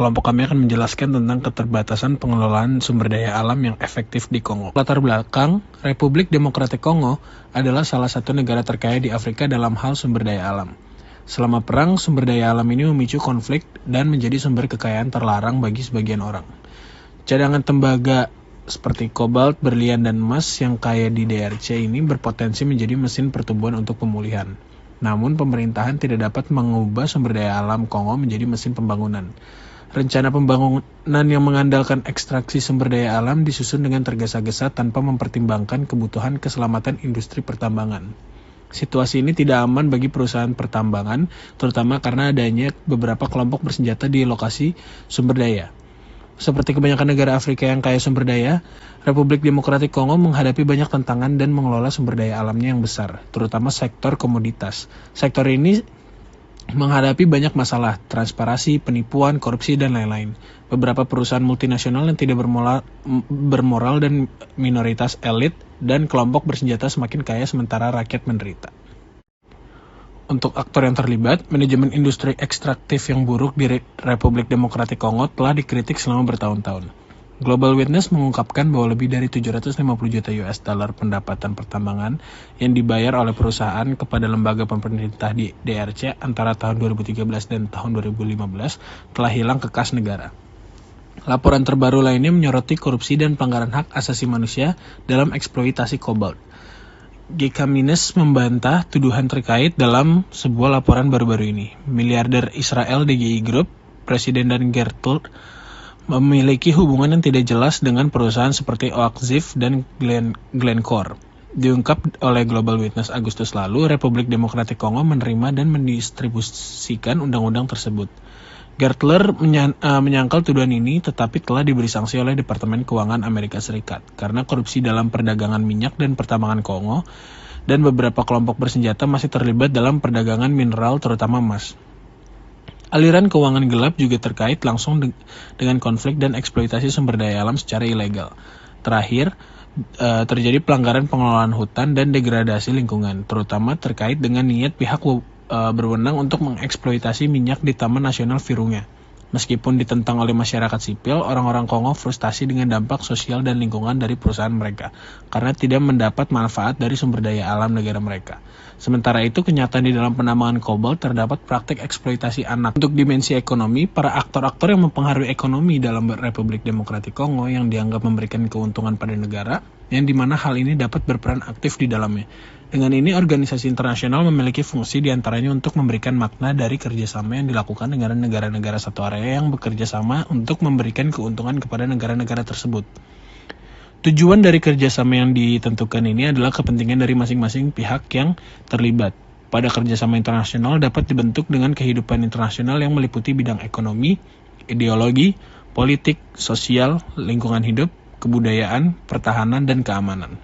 kelompok kami akan menjelaskan tentang keterbatasan pengelolaan sumber daya alam yang efektif di Kongo. Latar belakang, Republik Demokratik Kongo adalah salah satu negara terkaya di Afrika dalam hal sumber daya alam. Selama perang, sumber daya alam ini memicu konflik dan menjadi sumber kekayaan terlarang bagi sebagian orang. Cadangan tembaga seperti kobalt, berlian, dan emas yang kaya di DRC ini berpotensi menjadi mesin pertumbuhan untuk pemulihan. Namun, pemerintahan tidak dapat mengubah sumber daya alam Kongo menjadi mesin pembangunan. Rencana pembangunan yang mengandalkan ekstraksi sumber daya alam disusun dengan tergesa-gesa tanpa mempertimbangkan kebutuhan keselamatan industri pertambangan. Situasi ini tidak aman bagi perusahaan pertambangan, terutama karena adanya beberapa kelompok bersenjata di lokasi sumber daya. Seperti kebanyakan negara Afrika yang kaya sumber daya, Republik Demokratik Kongo menghadapi banyak tantangan dan mengelola sumber daya alamnya yang besar, terutama sektor komoditas. Sektor ini menghadapi banyak masalah, transparansi, penipuan, korupsi, dan lain-lain. Beberapa perusahaan multinasional yang tidak bermoral dan minoritas elit dan kelompok bersenjata semakin kaya sementara rakyat menderita. Untuk aktor yang terlibat, manajemen industri ekstraktif yang buruk di Republik Demokratik Kongo telah dikritik selama bertahun-tahun. Global Witness mengungkapkan bahwa lebih dari 750 juta US dollar pendapatan pertambangan yang dibayar oleh perusahaan kepada lembaga pemerintah di DRC antara tahun 2013 dan tahun 2015 telah hilang ke kas negara. Laporan terbaru lainnya menyoroti korupsi dan pelanggaran hak asasi manusia dalam eksploitasi kobalt. Gkamines membantah tuduhan terkait dalam sebuah laporan baru-baru ini. Miliarder Israel DGI Group, Presiden dan Gertrude, memiliki hubungan yang tidak jelas dengan perusahaan seperti Oak Ziff dan Glencore. Diungkap oleh Global Witness Agustus lalu, Republik Demokratik Kongo menerima dan mendistribusikan undang-undang tersebut. Gertler menyangkal tuduhan ini tetapi telah diberi sanksi oleh Departemen Keuangan Amerika Serikat karena korupsi dalam perdagangan minyak dan pertambangan Kongo, dan beberapa kelompok bersenjata masih terlibat dalam perdagangan mineral terutama emas. Aliran keuangan gelap juga terkait langsung dengan konflik dan eksploitasi sumber daya alam secara ilegal. Terakhir, terjadi pelanggaran pengelolaan hutan dan degradasi lingkungan, terutama terkait dengan niat pihak berwenang untuk mengeksploitasi minyak di Taman Nasional Virunga. Meskipun ditentang oleh masyarakat sipil, orang-orang Kongo frustasi dengan dampak sosial dan lingkungan dari perusahaan mereka, karena tidak mendapat manfaat dari sumber daya alam negara mereka. Sementara itu, kenyataan di dalam penambangan kobalt terdapat praktik eksploitasi anak. Untuk dimensi ekonomi, para aktor-aktor yang mempengaruhi ekonomi dalam Republik Demokratik Kongo yang dianggap memberikan keuntungan pada negara, yang dimana hal ini dapat berperan aktif di dalamnya. Dengan ini, organisasi internasional memiliki fungsi diantaranya untuk memberikan makna dari kerjasama yang dilakukan dengan negara-negara satu area yang bekerja sama untuk memberikan keuntungan kepada negara-negara tersebut. Tujuan dari kerjasama yang ditentukan ini adalah kepentingan dari masing-masing pihak yang terlibat. Pada kerjasama internasional dapat dibentuk dengan kehidupan internasional yang meliputi bidang ekonomi, ideologi, politik, sosial, lingkungan hidup, kebudayaan, pertahanan, dan keamanan.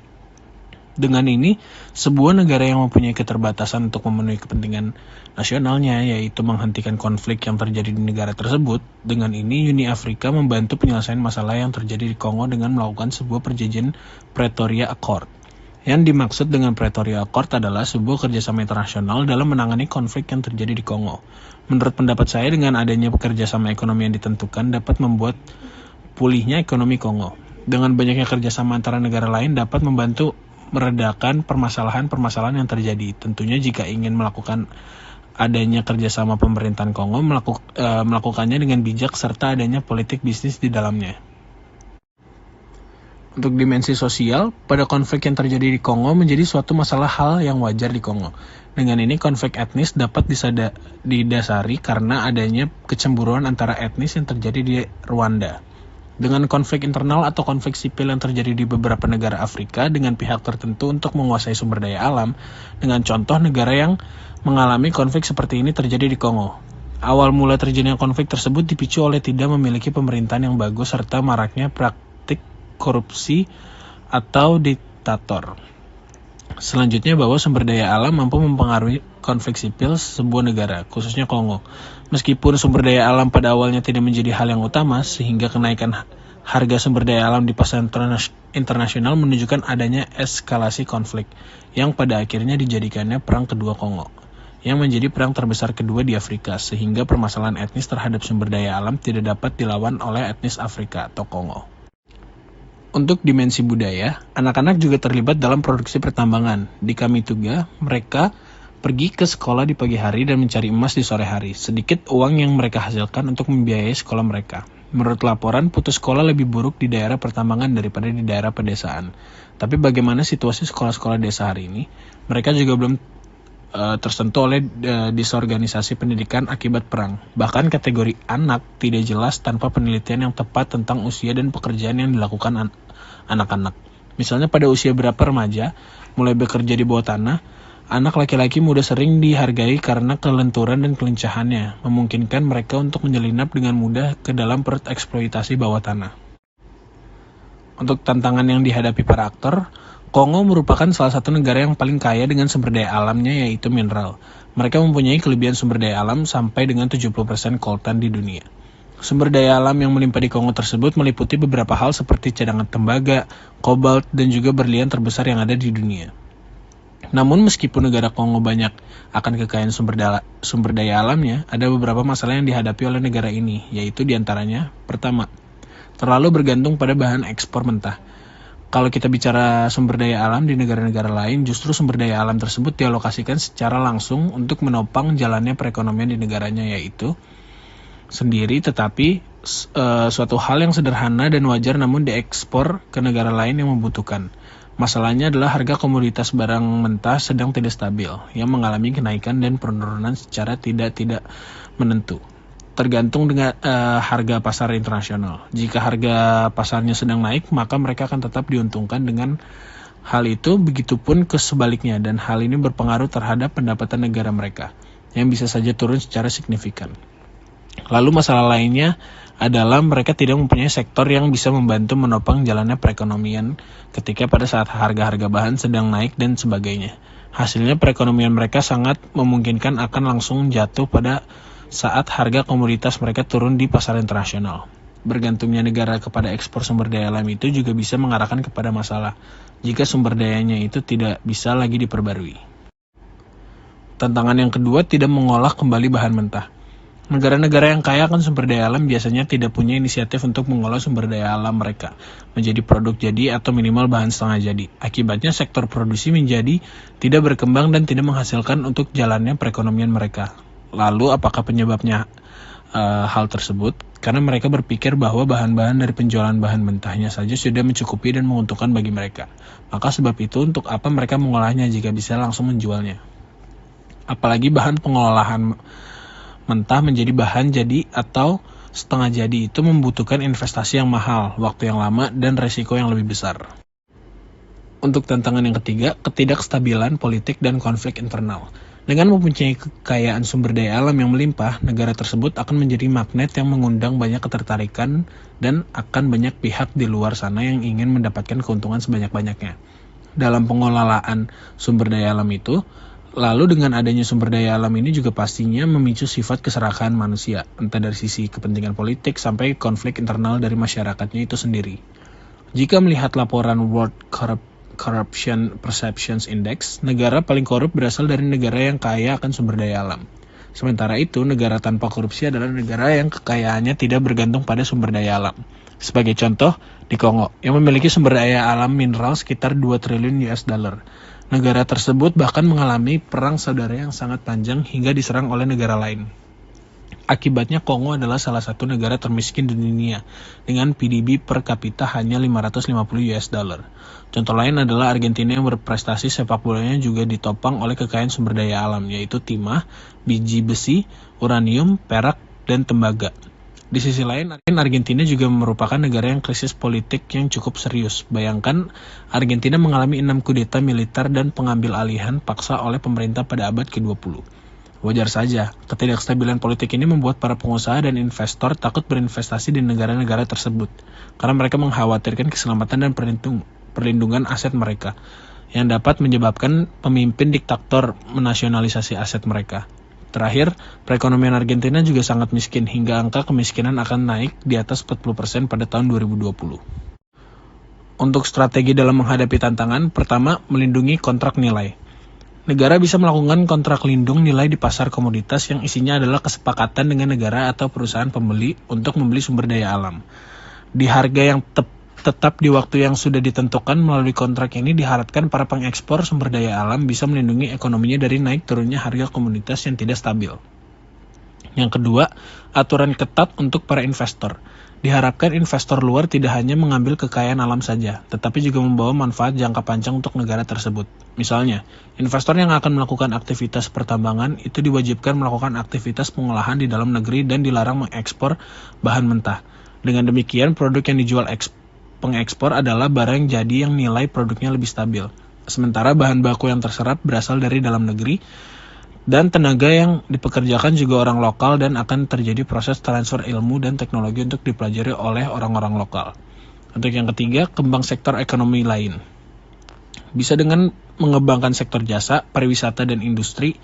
Dengan ini, sebuah negara yang mempunyai keterbatasan untuk memenuhi kepentingan nasionalnya, yaitu menghentikan konflik yang terjadi di negara tersebut. Dengan ini, Uni Afrika membantu penyelesaian masalah yang terjadi di Kongo dengan melakukan sebuah perjanjian Pretoria Accord. Yang dimaksud dengan Pretoria Accord adalah sebuah kerjasama internasional dalam menangani konflik yang terjadi di Kongo. Menurut pendapat saya, dengan adanya kerjasama ekonomi yang ditentukan dapat membuat pulihnya ekonomi Kongo. Dengan banyaknya kerjasama antara negara lain dapat membantu meredakan permasalahan-permasalahan yang terjadi. Tentunya jika ingin melakukan adanya kerjasama pemerintahan Kongo, melakukannya dengan bijak serta adanya politik bisnis di dalamnya. Untuk dimensi sosial, pada konflik yang terjadi di Kongo menjadi suatu masalah hal yang wajar di Kongo. Dengan ini, konflik etnis dapat didasari karena adanya kecemburuan antara etnis yang terjadi di Rwanda. Dengan konflik internal atau konflik sipil yang terjadi di beberapa negara Afrika dengan pihak tertentu untuk menguasai sumber daya alam, dengan contoh negara yang mengalami konflik seperti ini terjadi di Kongo. Awal mula terjadinya konflik tersebut dipicu oleh tidak memiliki pemerintahan yang bagus serta maraknya praktik korupsi atau diktator. Selanjutnya, bahwa sumber daya alam mampu mempengaruhi konflik sipil sebuah negara, khususnya Kongo. Meskipun sumber daya alam pada awalnya tidak menjadi hal yang utama, sehingga kenaikan harga sumber daya alam di pasar internasional menunjukkan adanya eskalasi konflik, yang pada akhirnya dijadikannya Perang Kedua Kongo, yang menjadi perang terbesar kedua di Afrika, sehingga permasalahan etnis terhadap sumber daya alam tidak dapat dilawan oleh etnis Afrika atau Kongo. Untuk dimensi budaya, anak-anak juga terlibat dalam produksi pertambangan. Di Kamituga, mereka pergi ke sekolah di pagi hari dan mencari emas di sore hari. Sedikit uang yang mereka hasilkan untuk membiayai sekolah mereka. Menurut laporan, putus sekolah lebih buruk di daerah pertambangan daripada di daerah pedesaan. Tapi bagaimana situasi sekolah-sekolah desa hari ini? Mereka juga belum tersentuh oleh disorganisasi pendidikan akibat perang. Bahkan kategori anak tidak jelas tanpa penelitian yang tepat tentang usia dan pekerjaan yang dilakukan anak-anak. Misalnya pada usia berapa remaja mulai bekerja di bawah tanah, anak laki-laki muda sering dihargai karena kelenturan dan kelincahannya, memungkinkan mereka untuk menyelinap dengan mudah ke dalam perut eksploitasi bawah tanah. Untuk tantangan yang dihadapi para aktor, Kongo merupakan salah satu negara yang paling kaya dengan sumber daya alamnya, yaitu mineral. Mereka mempunyai kelebihan sumber daya alam sampai dengan 70% coltan di dunia. Sumber daya alam yang melimpah di Kongo tersebut meliputi beberapa hal seperti cadangan tembaga, kobalt, dan juga berlian terbesar yang ada di dunia. Namun meskipun negara Kongo banyak akan kekayaan sumber daya alamnya, ada beberapa masalah yang dihadapi oleh negara ini, yaitu diantaranya, pertama, terlalu bergantung pada bahan ekspor mentah. Kalau kita bicara sumber daya alam di negara-negara lain, justru sumber daya alam tersebut dialokasikan secara langsung untuk menopang jalannya perekonomian di negaranya, yaitu sendiri, tetapi suatu hal yang sederhana dan wajar namun diekspor ke negara lain yang membutuhkan. Masalahnya adalah harga komoditas barang mentah sedang tidak stabil, yang mengalami kenaikan dan penurunan secara tidak menentu, tergantung dengan harga pasar internasional. Jika harga pasarnya sedang naik, maka mereka akan tetap diuntungkan dengan hal itu, begitupun sebaliknya, dan hal ini berpengaruh terhadap pendapatan negara mereka, yang bisa saja turun secara signifikan. Lalu masalah lainnya adalah mereka tidak mempunyai sektor yang bisa membantu menopang jalannya perekonomian ketika pada saat harga-harga bahan sedang naik dan sebagainya. Hasilnya perekonomian mereka sangat memungkinkan akan langsung jatuh pada saat harga komoditas mereka turun di pasar internasional. Bergantungnya negara kepada ekspor sumber daya alam itu juga bisa mengarahkan kepada masalah jika sumber dayanya itu tidak bisa lagi diperbarui. Tantangan yang kedua, tidak mengolah kembali bahan mentah. Negara-negara yang kaya akan sumber daya alam biasanya tidak punya inisiatif untuk mengolah sumber daya alam mereka menjadi produk jadi atau minimal bahan setengah jadi. Akibatnya sektor produksi menjadi tidak berkembang dan tidak menghasilkan untuk jalannya perekonomian mereka. Lalu apakah penyebabnya hal tersebut? Karena mereka berpikir bahwa bahan-bahan dari penjualan bahan mentahnya saja sudah mencukupi dan menguntungkan bagi mereka. Maka sebab itu untuk apa mereka mengolahnya jika bisa langsung menjualnya? Apalagi bahan pengolahan mentah menjadi bahan jadi atau setengah jadi itu membutuhkan investasi yang mahal, waktu yang lama, dan resiko yang lebih besar. Untuk tantangan yang ketiga, ketidakstabilan politik dan konflik internal. Dengan mempunyai kekayaan sumber daya alam yang melimpah, negara tersebut akan menjadi magnet yang mengundang banyak ketertarikan dan akan banyak pihak di luar sana yang ingin mendapatkan keuntungan sebanyak-banyaknya dalam pengelolaan sumber daya alam itu. Lalu dengan adanya sumber daya alam ini juga pastinya memicu sifat keserakahan manusia, entah dari sisi kepentingan politik sampai konflik internal dari masyarakatnya itu sendiri. Jika melihat laporan World Corruption Perceptions Index, negara paling korup berasal dari negara yang kaya akan sumber daya alam. Sementara itu, negara tanpa korupsi adalah negara yang kekayaannya tidak bergantung pada sumber daya alam. Sebagai contoh, di Kongo, yang memiliki sumber daya alam mineral sekitar 2 triliun US dollar. Negara tersebut bahkan mengalami perang saudara yang sangat panjang hingga diserang oleh negara lain. Akibatnya Kongo adalah salah satu negara termiskin di dunia dengan PDB per kapita hanya 550 US dollar. Contoh lain adalah Argentina yang berprestasi sepak bolanya juga ditopang oleh kekayaan sumber daya alam, yaitu timah, biji besi, uranium, perak, dan tembaga. Di sisi lain, Argentina juga merupakan negara yang krisis politik yang cukup serius. Bayangkan, Argentina mengalami 6 kudeta militer dan pengambil alihan paksa oleh pemerintah pada abad ke-20. Wajar saja, ketidakstabilan politik ini membuat para pengusaha dan investor takut berinvestasi di negara-negara tersebut, karena mereka mengkhawatirkan keselamatan dan perlindungan aset mereka, yang dapat menyebabkan pemimpin diktator menasionalisasi aset mereka. Terakhir, perekonomian Argentina juga sangat miskin hingga angka kemiskinan akan naik di atas 40% pada tahun 2020. Untuk strategi dalam menghadapi tantangan, pertama, melindungi kontrak nilai. Negara bisa melakukan kontrak lindung nilai di pasar komoditas yang isinya adalah kesepakatan dengan negara atau perusahaan pembeli untuk membeli sumber daya alam. Di harga yang tetap di waktu yang sudah ditentukan melalui kontrak ini diharapkan para pengekspor sumber daya alam bisa melindungi ekonominya dari naik turunnya harga komoditas yang tidak stabil. Yang kedua, aturan ketat untuk para investor. Diharapkan investor luar tidak hanya mengambil kekayaan alam saja, tetapi juga membawa manfaat jangka panjang untuk negara tersebut. Misalnya, investor yang akan melakukan aktivitas pertambangan itu diwajibkan melakukan aktivitas pengolahan di dalam negeri dan dilarang mengekspor bahan mentah. Dengan demikian, produk yang dijual pengekspor adalah barang jadi yang nilai produknya lebih stabil. Sementara bahan baku yang terserap berasal dari dalam negeri, dan tenaga yang dipekerjakan juga orang lokal dan akan terjadi proses transfer ilmu dan teknologi untuk dipelajari oleh orang-orang lokal. Untuk yang ketiga, kembang sektor ekonomi lain. Bisa dengan mengembangkan sektor jasa, pariwisata, dan industri,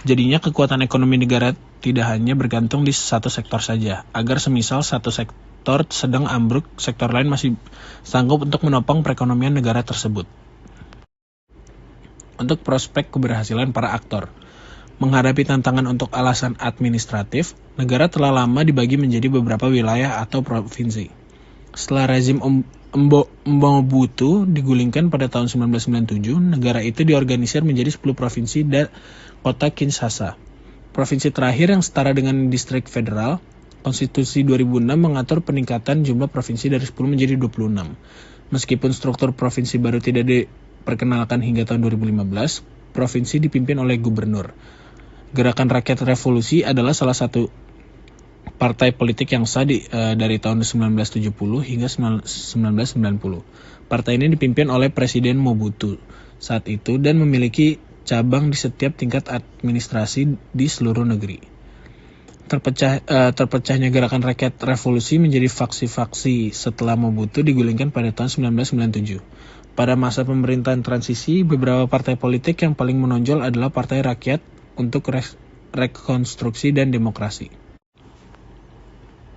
jadinya kekuatan ekonomi negara tidak hanya bergantung di satu sektor saja, agar semisal satu sektor sedang ambruk, sektor lain masih sanggup untuk menopang perekonomian negara tersebut. Untuk prospek keberhasilan para aktor. Menghadapi tantangan untuk alasan administratif, negara telah lama dibagi menjadi beberapa wilayah atau provinsi. Setelah rezim Mobutu digulingkan pada tahun 1997, negara itu diorganisir menjadi 10 provinsi dan kota Kinshasa. Provinsi terakhir yang setara dengan distrik federal, Konstitusi 2006 mengatur peningkatan jumlah provinsi dari 10 menjadi 26. Meskipun struktur provinsi baru tidak diperkenalkan hingga tahun 2015, provinsi dipimpin oleh gubernur. Gerakan Rakyat Revolusi adalah salah satu partai politik yang sah dari tahun 1970 hingga 1990. Partai ini dipimpin oleh Presiden Mobutu saat itu dan memiliki cabang di setiap tingkat administrasi di seluruh negeri. Terpecahnya Gerakan Rakyat Revolusi menjadi faksi-faksi setelah Mobutu digulingkan pada tahun 1997. Pada masa pemerintahan transisi, beberapa partai politik yang paling menonjol adalah Partai Rakyat untuk Rekonstruksi dan Demokrasi.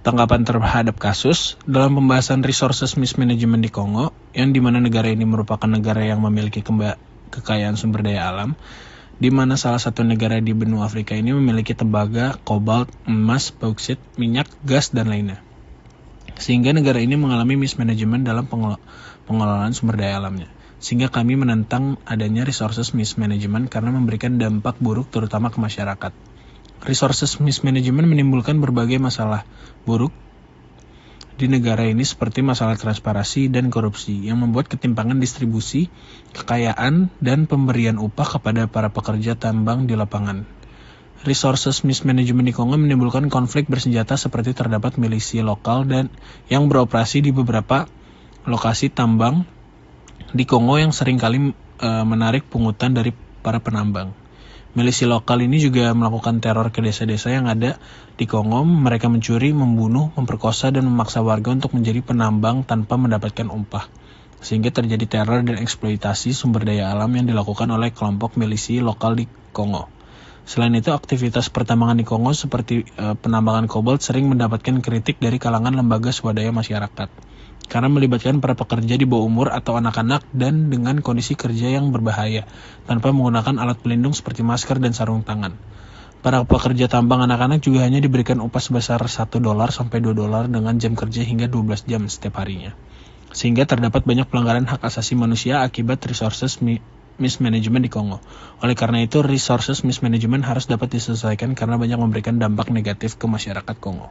Tanggapan terhadap kasus dalam pembahasan resources mismanagement di Kongo, yang dimana negara ini merupakan negara yang memiliki kekayaan sumber daya alam, di mana salah satu negara di benua Afrika ini memiliki tembaga, kobalt, emas, bauksit, minyak, gas, dan lainnya. Sehingga negara ini mengalami mismanagement dalam pengelolaan sumber daya alamnya. Sehingga kami menentang adanya resources mismanagement karena memberikan dampak buruk terutama ke masyarakat. Resources mismanagement menimbulkan berbagai masalah buruk di negara ini seperti masalah transparansi dan korupsi yang membuat ketimpangan distribusi, kekayaan, dan pemberian upah kepada para pekerja tambang di lapangan. Resources mismanagement di Kongo menimbulkan konflik bersenjata seperti terdapat milisi lokal dan yang beroperasi di beberapa lokasi tambang di Kongo yang seringkali menarik pungutan dari para penambang. Milisi lokal ini juga melakukan teror ke desa-desa yang ada di Kongo. Mereka mencuri, membunuh, memperkosa, dan memaksa warga untuk menjadi penambang tanpa mendapatkan upah. Sehingga terjadi teror dan eksploitasi sumber daya alam yang dilakukan oleh kelompok milisi lokal di Kongo. Selain itu, aktivitas pertambangan di Kongo seperti penambangan kobalt sering mendapatkan kritik dari kalangan lembaga swadaya masyarakat. Karena melibatkan para pekerja di bawah umur atau anak-anak dan dengan kondisi kerja yang berbahaya, tanpa menggunakan alat pelindung seperti masker dan sarung tangan. Para pekerja tambang anak-anak juga hanya diberikan upah sebesar $1 sampai $2 dengan jam kerja hingga 12 jam setiap harinya. Sehingga terdapat banyak pelanggaran hak asasi manusia akibat resources mismanagement di Kongo. Oleh karena itu, resources mismanagement harus dapat diselesaikan karena banyak memberikan dampak negatif ke masyarakat Kongo.